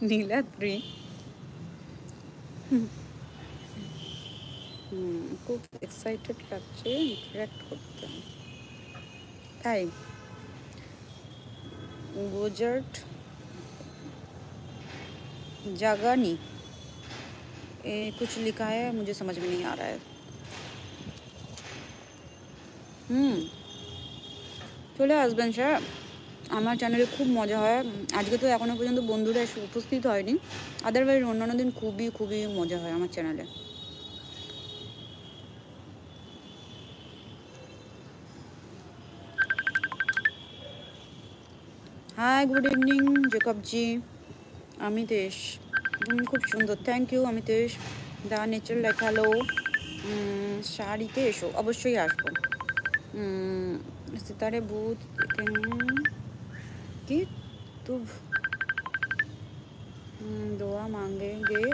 নীলাদ্রি খুব এক্সাইটেড লাগছে ইন্টারাক্ট করতে। তাই गुजर्ट जागानी कुछ लिखा है, मुझे समझ में नहीं आ रहा है। চলে আসবেন স্যার, আমার চ্যানেলে খুব মজা হয়। আজকে তো এখনো পর্যন্ত বন্ধুরা এসে উপস্থিত হয়নি, আদারওয়াইজ অন্যান্য দিন খুবই খুবই মজা হয় আমার চ্যানেলে। High, good evening জেকবজি। अमितेश खूब सुंदर, thank you Amitesh. The nature like hello. शाड़ीते एसो, अवश्य आसबो। सितारे भूत कि तू দোয়া মাঙ্গেগে।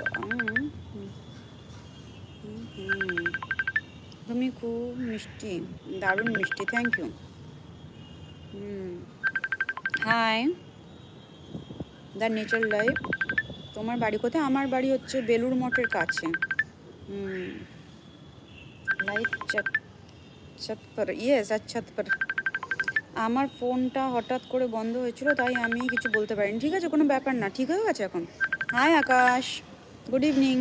তুমি খুব মিষ্টি, দারুণ মিষ্টি, thank you. Hi the nature life. তোমার বাড়ি কোথায়? আমার বাড়ি হচ্ছে বেলুড় মঠের কাছে। লাইট छत पर, ইয়েস আর छत पर। আমার ফোনটা হঠাৎ করে বন্ধ হয়েছিল, তাই আমি কিছু বলতে পারিনি। ঠিক আছে, কোনো ব্যাপার না, ঠিক হয়ে গেছে এখন। হাই আকাশ, গুড ইভিনিং।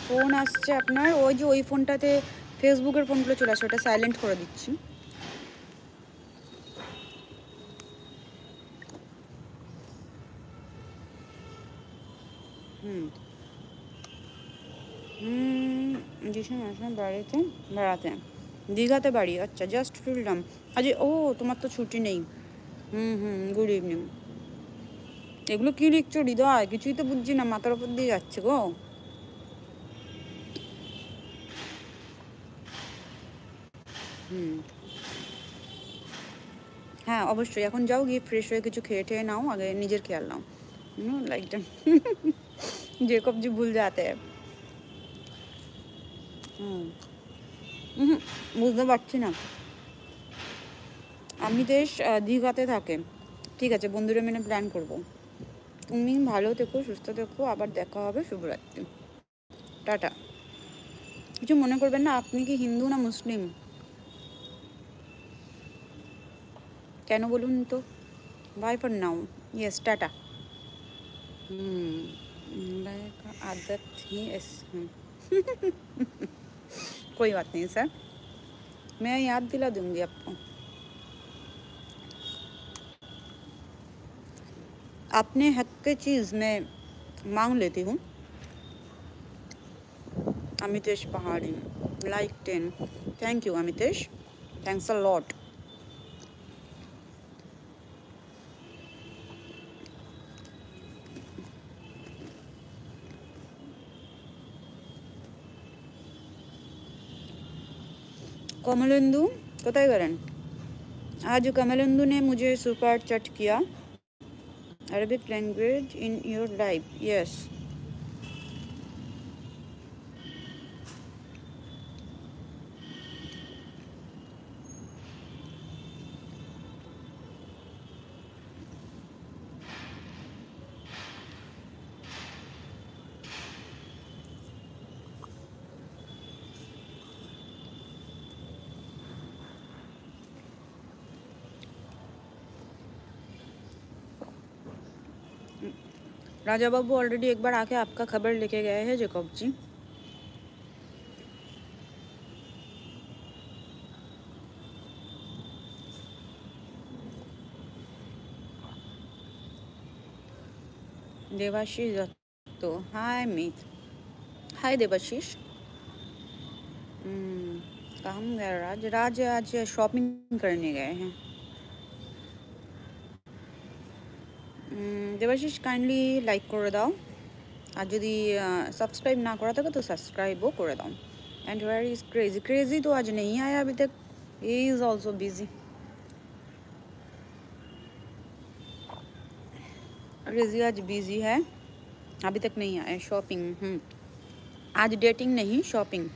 ফোন আসছে আপনার, ওই যে ওই ফোনটাতে ফেসবুকের ফোনগুলো চলে আসে, ওটা সাইলেন্ট করে দিচ্ছি। বাড়িতে বেড়াতে, দীঘাতে বাড়ি। আচ্ছা, জাস্ট ফিরলাম আজ। ও তোমার তো ছুটি নেই। Good evening. এগুলো কি লিখছো হৃদয়? কিছুই তো বুঝছি না, মাথার উপর দিয়ে যাচ্ছে গো। হ্যাঁ অবশ্যই, এখন যাও, গিয়ে ফ্রেশ হয়ে কিছু খেয়ে ঠেয়ে নাও, আগে নিজের খেয়াল নাও। লাইক जेकब जी भूल जाते हैं। বুঝতে পারছি না। अमितेश দীঘাতে থাকে। ঠিক আছে, বন্ধুরা মিলে প্ল্যান করবো। তুমি ভালো থেকো, সুস্থ থেকো, আবার দেখা হবে। শুভরাত্রি, টাটা। কিছু মনে করবেন না, আপনি কি হিন্দু না মুসলিম? কেন বলুন তো? Bye for now, yes tata. आदत ही कोई बात नहीं सर, मैं याद दिला दूंगी आपको। अपने हक की चीज़ मैं मांग लेती हूँ। Amitesh Pahari like 10, thank you Amitesh, thanks a lot. Kamalendu कोথায় গেলেন? आज कमलेंदु ने मुझे सुपर चैट किया। Arabic language in your life, yes. Raja Babu already एक बार आके आपका खबर लेके गए हैं Jacob ji. Debashish Datta, hi Meet, hi Debashish. कहाँ गए राज? राज आज शॉपिंग करने गए हैं। দেবাশিস কাইন্ডলি লাইক করে দাও, আর যদি सब्सक्राइब ना करा था तो सब्सक्राइब वो कर दाओ। And where is crazy? Crazy तो आज नहीं आया अभी तक, he is also busy. Crazy आज बिजी है, अभी तक नहीं आया। शॉपिंग, आज डेटिंग नहीं, शॉपिंग।